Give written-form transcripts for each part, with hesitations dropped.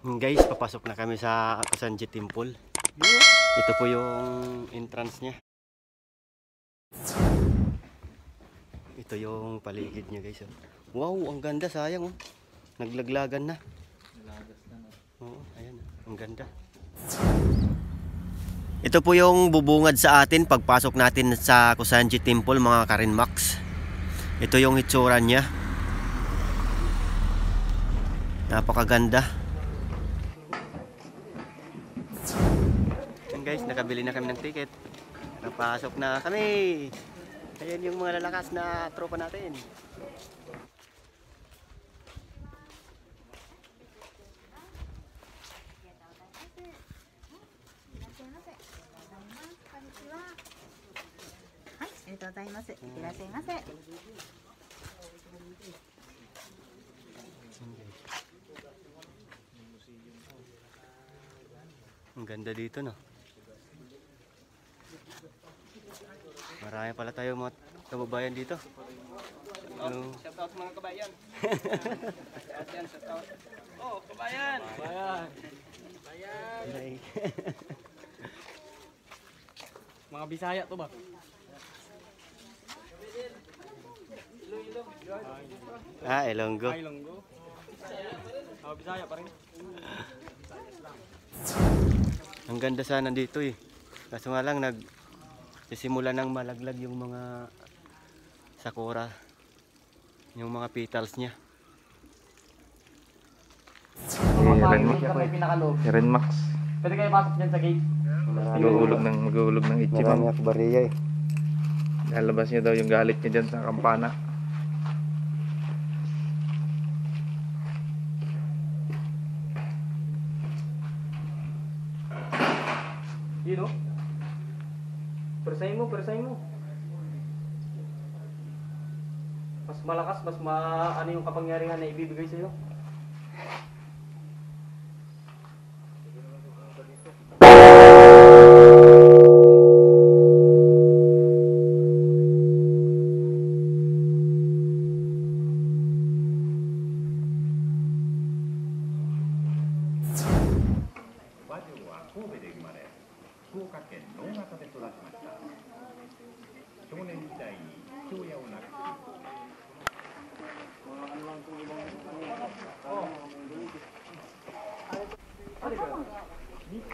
Guys, papasok na kami sa Kusanji Temple. Ito po yung entrance niya. Ito yung paligid niya, guys. Wow, ang ganda, sayang oh. Naglaglagan na. Oo, ayan, ang ganda. Ito po yung bubungad sa atin pagpasok natin sa Kusanji Temple, mga Karinmax. Ito yung itsura niya. Napakaganda. Ayan guys, nakabili na kami ng ticket. Napasok na kami. Ayan yung mga lalakas na tropa natin. Ang ganda dito, no? Marami pala tayo mga kababayan dito. Shout out mga kabayan. Shout out. Oh, kabayan. Kabayan. Kabayan. Mga Bisaya to ba? Ilonggo. Ilonggo. Mga Bisaya pa rin. Ang ganda sana dito eh. Kaso nga lang nagsisimula ng malaglag yung mga sakura. Yung mga petals niya. Renmax. Pwede kayo pasok dyan sa gate. Mag-uulog ng Ichiban. Marami akbariya eh. Lalabas niya daw yung galit niya dyan sa kampana. Yun o. Persahin mo. Mas malakas, mas ano yung kapangyarihan na ibibigay sa'yo.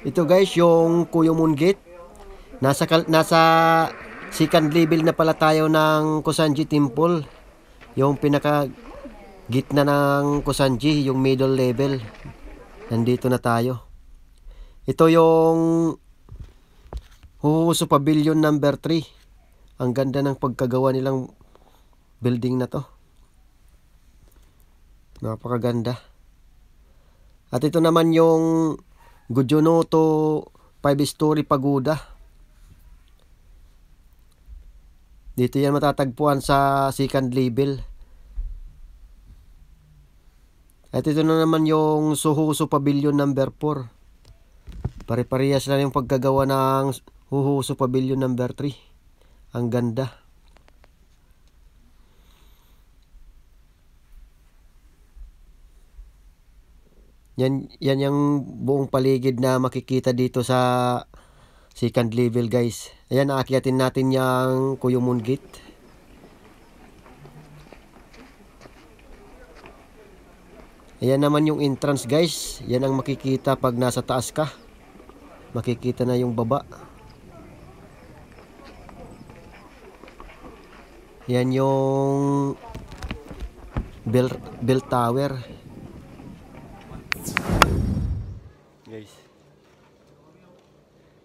Ito guys, yung Kuyumon Gate. Nasa second level na pala tayo ng Kusanji Temple. Yung pinaka gitna ng Kusanji, yung middle level. Nandito na tayo. Ito yung Huhusu Pavilion number 3. Ang ganda ng pagkagawa nilang building na to. Napakaganda. At ito naman yung Gujunoto 5-story pagoda. Dito yan matatagpuan sa second level. At ito na naman yung Huhusu Pavilion number 4. Pare-parehas lang yung pagkagawa ng Huhusu Pavilion number 3. Ang ganda. Yan yung buong paligid na makikita dito sa second level guys. Ayan, aakyatin natin yung Kuyumon Gate. Ayan naman yung entrance guys. Yan ang makikita pag nasa taas ka. Makikita na yung baba. Yan yung bell tower. Guys,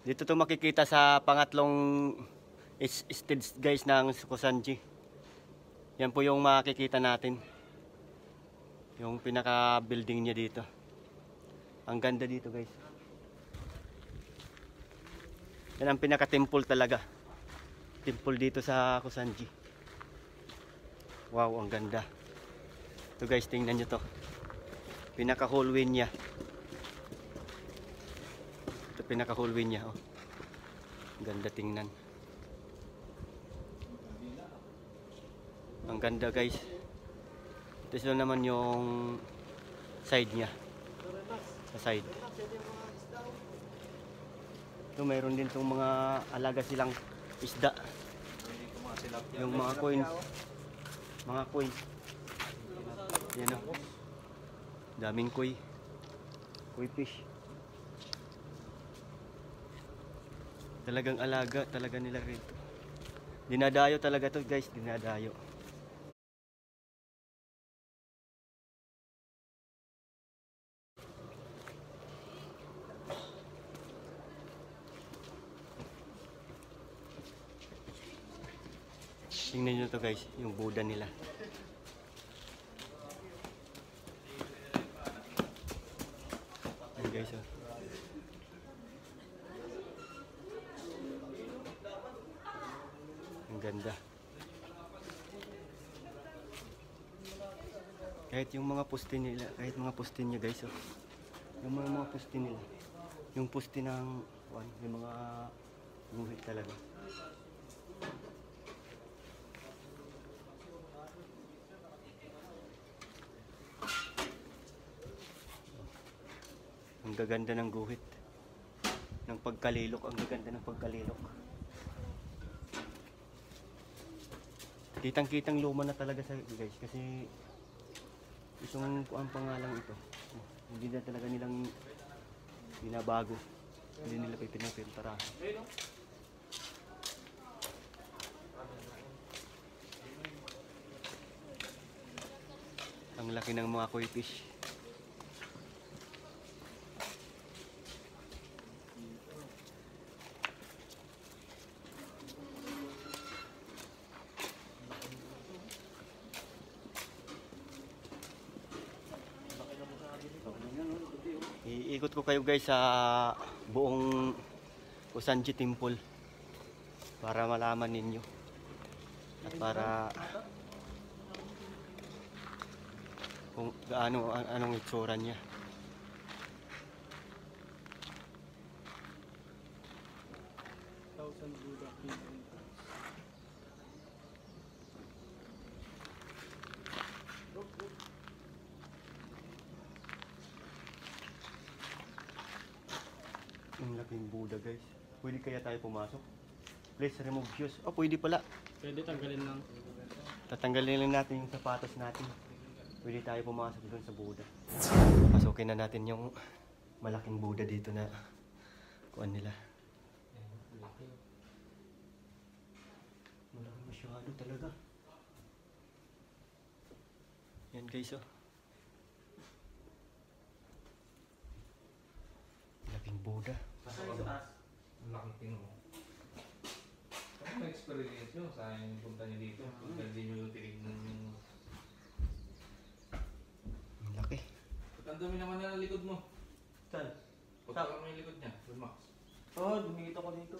dito to makikita sa pangatlong stage guys ng Kusanji. Yan po yung makikita natin. Yung pinaka building niya dito. Ang ganda dito guys. Yan ang pinaka temple talaga. Temple dito sa Kusanji. Wow, ang ganda. Ito guys, tingnan nyo to. Pinaka hallway niya. Ito pinaka hallway niya. Oh. Ganda tingnan. Ang ganda guys. Ito naman yung side niya. sa side. Ito mayroon din tong mga alaga silang isda. Yung mga coins. Mga koi. Yan o. Daming koi. Koi fish. Talagang alaga talaga nila rito. Dinadayo talaga to guys, dinadayo. Tingnan nyo to guys, yung Buddha nila. Ayan guys oh. Ang ganda. Kahit yung mga poste nila, kahit mga poste niya guys oh. Yung mga poste nila. Yung poste ng yung mga guhit talaga. Ang gaganda ng guhit. Ng pagkalilok, ang gaganda ng pagkalilok. Kitang-kitang luma na talaga sa guys kasi itong ang pangalang ito. Hindi na talaga nilang binabago. Hindi nila pinapintara. Ang laki ng mga koi fish. Iikot ko kayo guys sa buong Kusanji Temple para malaman ninyo at para kung gaano anong itsura niya. Ang laking Buddha guys. Pwede kaya tayo pumasok? Please remove shoes. Oh, pwede pala. Pwede tanggalin lang. Tatanggalin lang natin yung sapatos natin. Pwede tayo pumasok doon sa Buddha. Pasukin na natin yung malaking Buddha dito na kuan nila. Malaki masyado talaga. Yan guys oh. Malaking Buddha. Ang laking tingin. Ano experience nyo sa punta nyo dito? Hindi nyo tinignan yung... Ang laki. Ang dami naman na likod mo. Saan? Punta kami yung likod niya. Max. Oo, dumikit ako dito.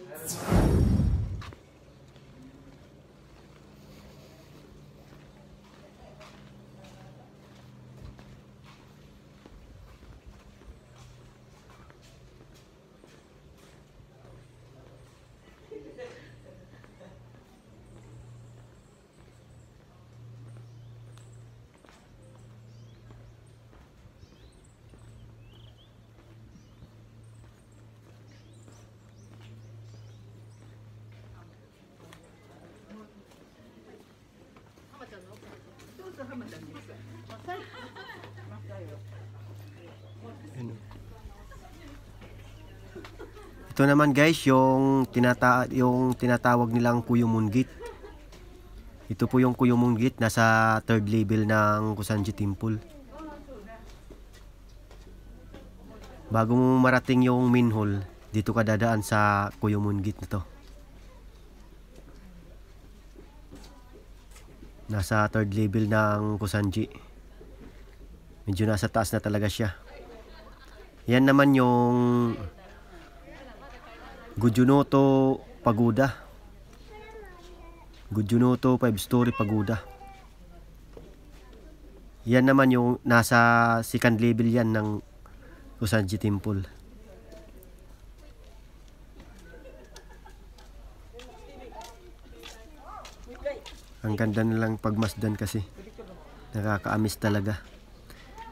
Ano? Ito naman guys yung tinatawag nilang Kuyumon Gate. Ito po yung Kuyumon Gate, nasa 3rd level ng Kusanji Temple. Bago mo marating yung main hall, dito ka dadaan sa Kuyumon Gate na to. Nasa 3rd level ng Kusanji. Medyo nasa taas na talaga siya. Yan naman yung Gujunoto Pagoda. Gujunoto 5-story pagoda. Yan naman yung nasa 2nd level yan ng Kusanji Temple. Ang ganda nilang pagmasdan kasi. Nakakaamis talaga.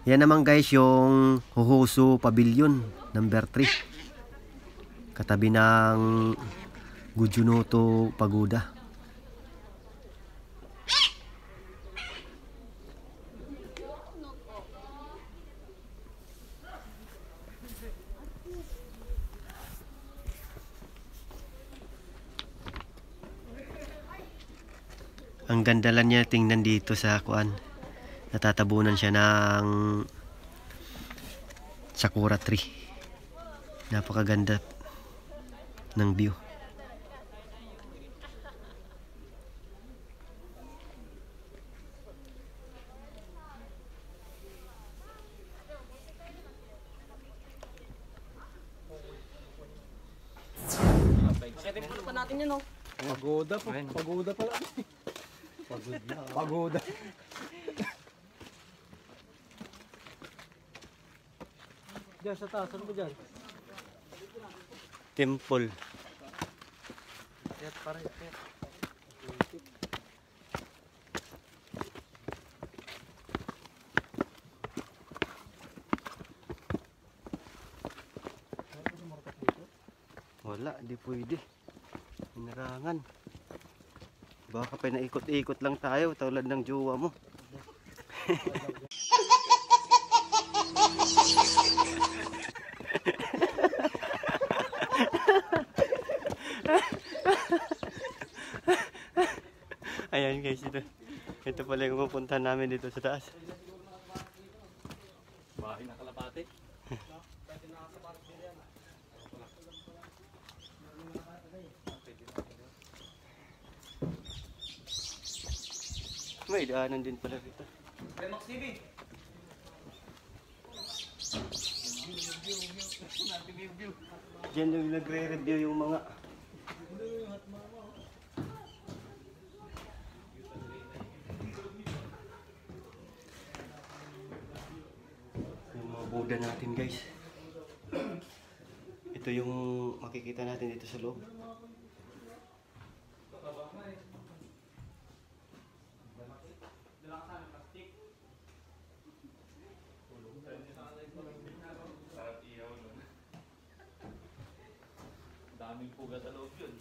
Yan naman guys yung Hohoso Pavilion number 3. Katabi ng Gujunoto Pagoda. Ang ganda lang niya tingnan dito sa kuan. Natatabunan siya ng sakura tree. Napakaganda ng view. Kasi pa natin yun, no? Pagoda po. Pagoda pala. Pagoda. Diyan sa taas, ano ba dyan? Temple. Yan, pare. Wala, di pwede. Hinarangan. Baka pa naikot-ikot lang tayo tulad ng jowa mo. Ayan guys, ito pala yung pupuntahan namin dito sa taas. Bahay na kalapate. May daanan din pala dito. Max TV. Diyan yung nagre-review yung mga Buddha natin guys. Ito yung makikita natin dito sa loob. Daming puga sa loob yun.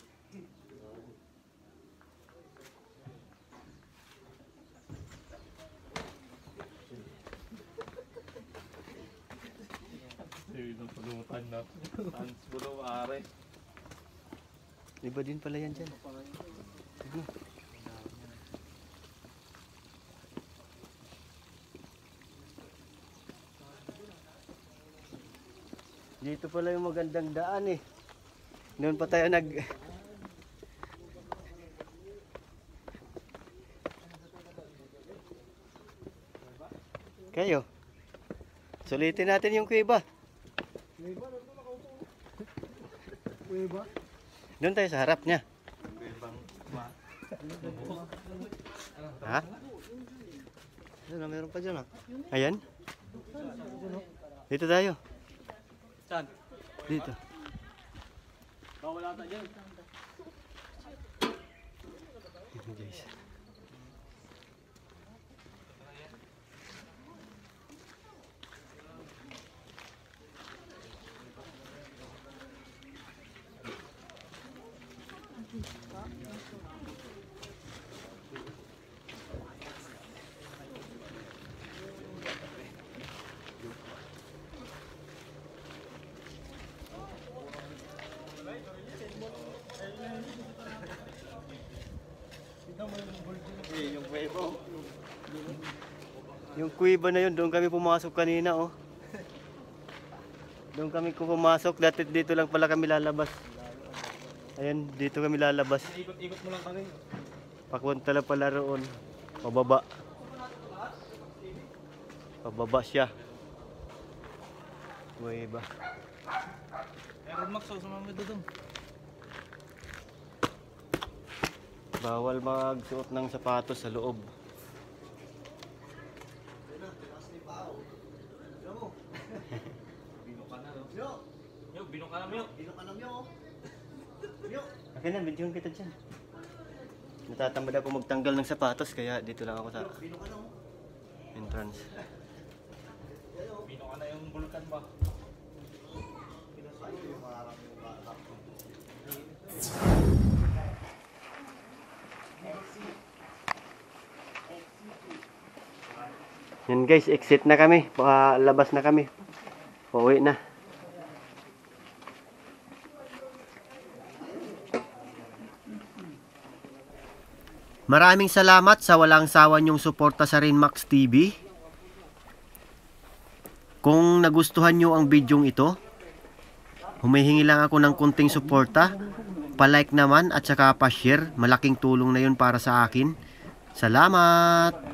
Yung pulutan na. Sans bulo, are. Iba din pala yan dyan. Dito pala yung magandang daan eh. Noon pa tayo Kayo. Sulitin natin yung kuweba. Doon tayo sa harap niya. Ha? Ano, meron pa dyan ah. Ayan. Dito tayo. Saan? Dito. Bawal ata dyan. Guys. Yung kuweba. Yung kuweba na yun, doon kami pumasok kanina oh. Doon kami pumasok, dati dito lang pala kami lalabas. Ayan, dito kami lalabas. Ikot-ikot mo lang kami. Papunta lang pala roon. Pababa. Pababa siya. Kuweba. Meron Max, sa mga doon. Bawal magsuot ng sapatos sa loob. Binok ka na mo. Okay na, videoon kita dyan. Natatamad ako magtanggal ng sapatos kaya dito lang ako sa entrance. Kinuha na yung bulkan ba? Yan guys, exit na kami. Labas na kami. Pauwi na. Maraming salamat sa walang sawa niyong suporta sa Rinmax TV. Kung nagustuhan niyo ang bidyong ito, humihingi lang ako ng kunting suporta. Pa-like naman at saka pa-share. Malaking tulong na yun para sa akin. Salamat!